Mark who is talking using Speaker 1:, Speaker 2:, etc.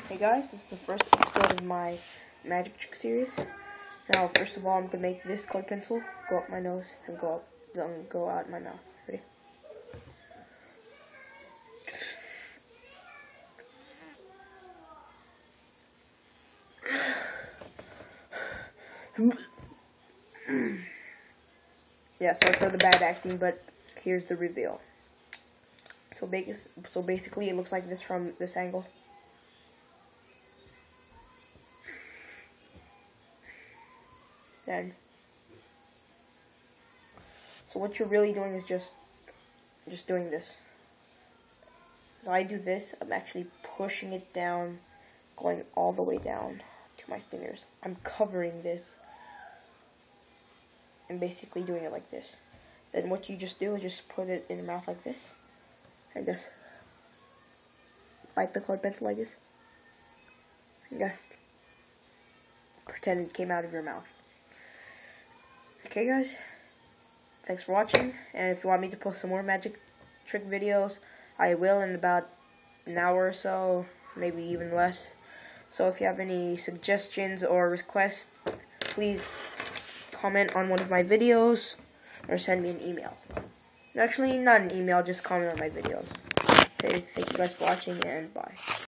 Speaker 1: Hey guys, this is the first episode of my magic trick series. Now, first of all, I'm gonna make this colored pencil go up my nose and go out my mouth. Ready? Yeah, sorry for the bad acting, but here's the reveal. So basically, it looks like this from this angle. Then, so what you're really doing is just doing this. So I do this, I'm actually pushing it down, going all the way down to my fingers. I'm covering this and basically doing it like this. Then what you just do is just put it in your mouth like this and just bite the colored pencil like this and just pretend it came out of your mouth. Okay guys, thanks for watching, and if you want me to post some more magic trick videos, I will in about an hour or so, maybe even less. So if you have any suggestions or requests, please comment on one of my videos or send me an email. Actually, not an email, just comment on my videos. Okay, thank you guys for watching, and bye.